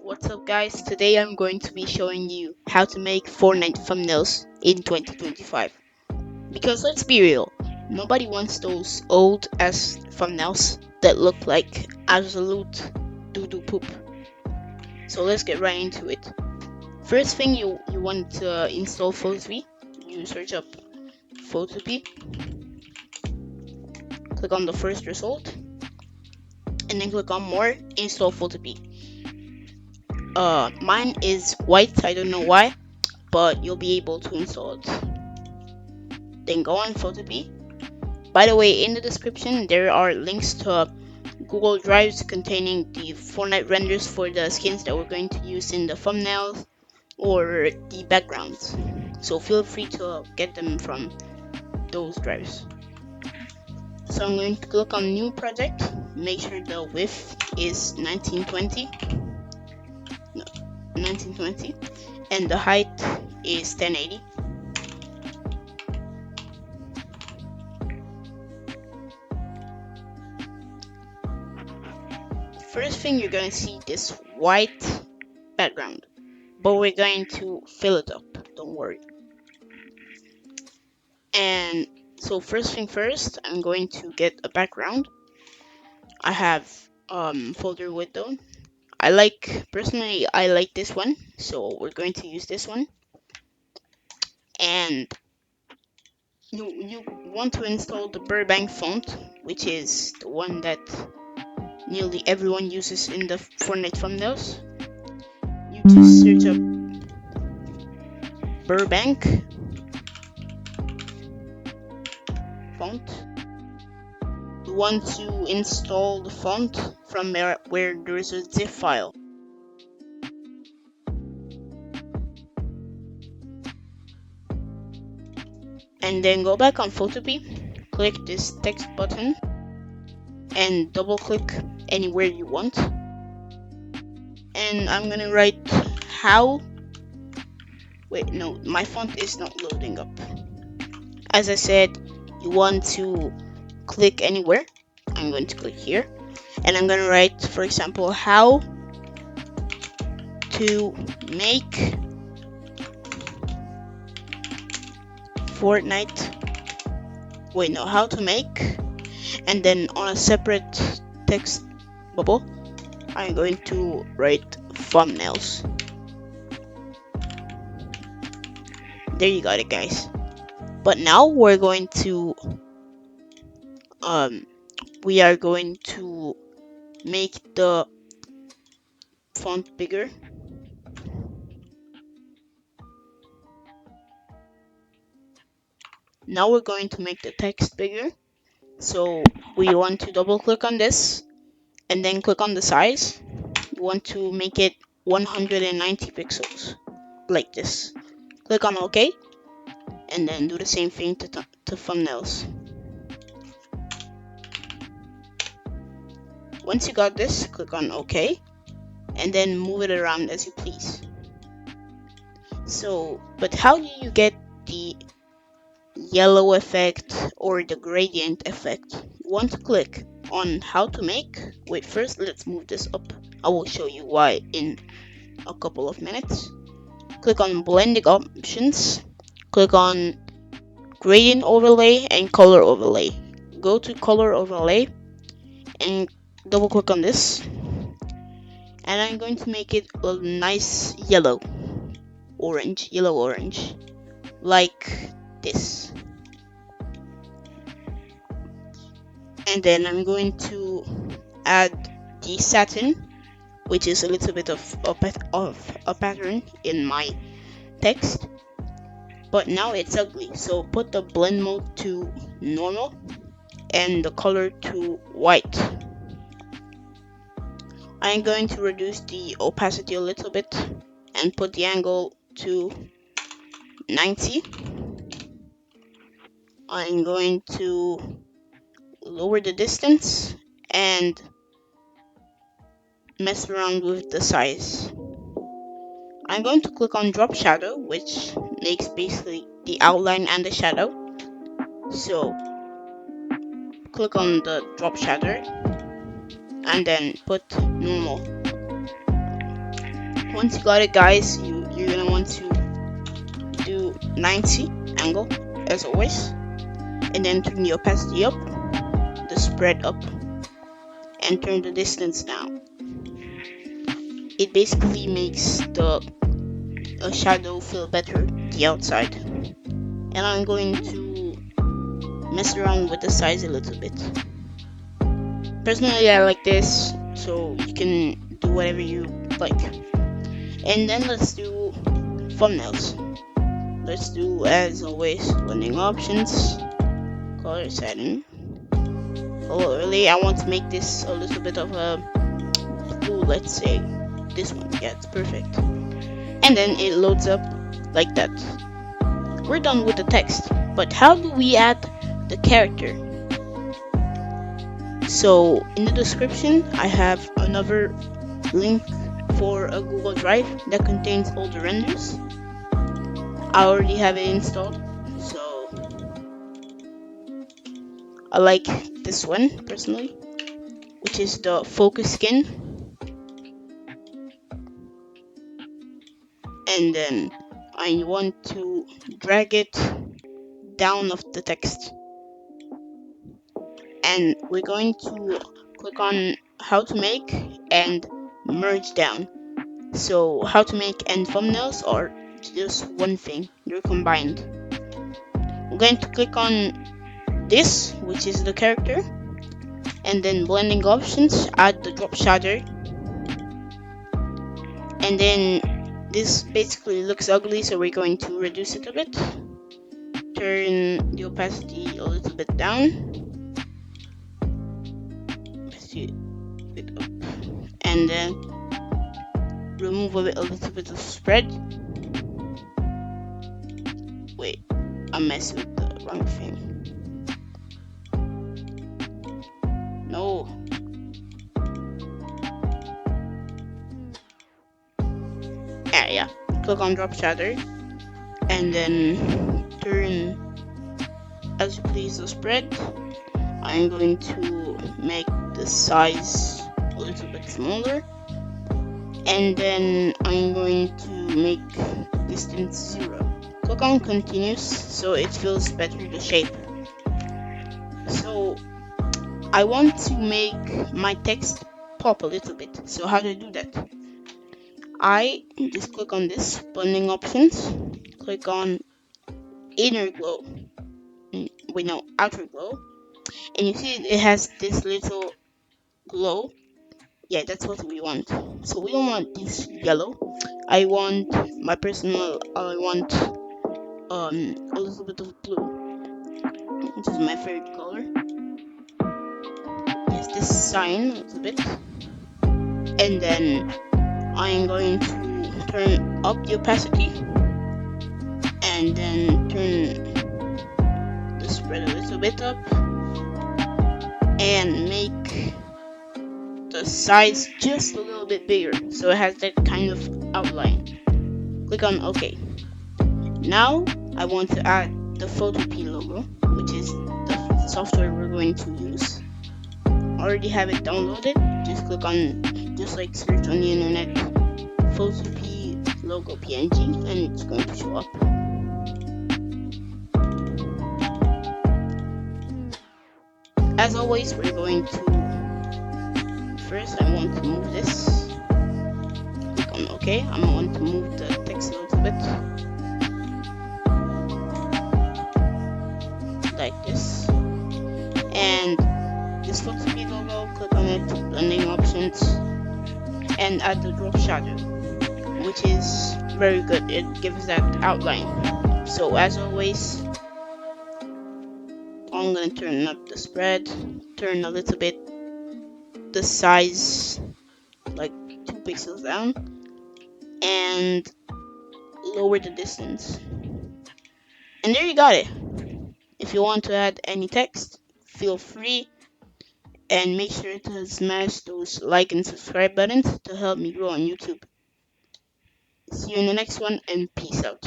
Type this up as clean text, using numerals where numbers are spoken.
What's up guys, today I'm going to be showing you how to make Fortnite thumbnails in 2025. Because let's be real, nobody wants those old ass thumbnails that look like absolute doo-doo poop. So let's get right into it. First thing you want to install Photopea. You search up Photopea, click on the first result, and then click on more, install Photopea. Mine is white, I don't know why, but you'll be able to install it. Then go on Photopea. By the way, in the description there are links to Google Drives containing the Fortnite renders for the skins that we're going to use in the thumbnails or the backgrounds. So feel free to get them from those drives. So I'm going to click on new project, make sure the width is 1920, and the height is 1080. First thing, you're going to see this white background, but we're going to fill it up, don't worry. And so first thing first, I'm going to get a background. I have folder window. Personally I like this one, so we're going to use this one. And you want to install the Burbank font, which is the one that nearly everyone uses in the Fortnite thumbnails. You just search up Burbank font. You want to install the font from where there is a zip file. And then go back on Photopea, click this text button, and double click anywhere you want. And I'm gonna write how. Wait, no, my font is not loading up. As I said, you want to click anywhere. I'm going to click here, and I'm gonna write, for example, how to make Fortnite. Wait, no, how to make, and then on a separate text bubble, I'm going to write thumbnails. There you got it, guys. But now we're going to we are going to make the font bigger. Now we're going to make the text bigger. So we want to double click on this and then click on the size. You want to make it 190 pixels, like this. Click on OK, and then do the same thing to thumbnails. Once you got this, click on OK, and then move it around as you please. So, but how do you get the yellow effect or the gradient effect? You want to click on how to make. Wait, first let's move this up. I will show you why in a couple of minutes. Click on blending options, click on gradient overlay and color overlay. Go to color overlay and double click on this, and I'm going to make it a nice yellow orange, like this. And then I'm going to add the satin, which is a little bit of a pattern in my text, but now it's ugly, so put the blend mode to normal and the color to white. I'm going to reduce the opacity a little bit and put the angle to 90. I'm going to lower the distance and mess around with the size. I'm going to click on drop shadow, which makes basically the outline and the shadow. So click on the drop shadow and then put normal. Once you got it, guys, you're gonna want to do 90 angle as always, and then turn the opacity up, the spread up, and turn the distance down. It basically makes the shadow feel better, the outside. And I'm going to mess around with the size a little bit. Personally, I like this, so you can do whatever you like. And then let's do thumbnails. Let's do, as always, blending options, color setting. Oh, really? I want to make this a little bit of a blue, let's say. This one, yeah, it's perfect. And then it loads up like that. We're done with the text, but how do we add the character? So in the description, I have another link for a Google Drive that contains all the renders. I already have it installed, so I like this one personally, which is the focus skin. And then I want to drag it down of the text. And we're going to click on how to make and merge down. So how to make and thumbnails are just one thing, they're combined. I'm going to click on this, which is the character, and then blending options, add the drop shadow, and then this basically looks ugly, so we're going to reduce it a bit, turn the opacity a little bit down, opacity a bit up, and then remove a little bit of spread. Wait, I'm messing with the wrong thing. No. Yeah. Click on drop shadow, and then turn as you please the spread. I'm going to make the size a little bit smaller, and then I'm going to make the distance 0. Click on continuous so it feels better the shape. So I want to make my text pop a little bit. So how do I do that? I just click on this blending options, click on inner glow, wait no, outer glow, and you see it has this little glow. Yeah, that's what we want. So we don't want this yellow. I want a little bit of blue, which is my favorite color. Yes, this sign a little bit, and then I'm going to turn up the opacity, and then turn the spread a little bit up, and make the size just a little bit bigger so it has that kind of outline. Click on OK. Now I want to add the Photopea logo, which is the software we're going to use. I already have it downloaded. Just like search on the internet Photopea logo PNG, and it's going to show up. As always, we're going to first I want to move this. Click on OK. I'm going to move the text a little bit like this, and this Photopea logo, click on it, blending options, and add the drop shadow, which is very good. It gives that outline. So as always, I'm gonna turn up the spread, turn a little bit the size, like 2 pixels down, and lower the distance. And there you got it. If you want to add any text, feel free, and make sure to smash those like and subscribe buttons to help me grow on YouTube. See you in the next one, and peace out.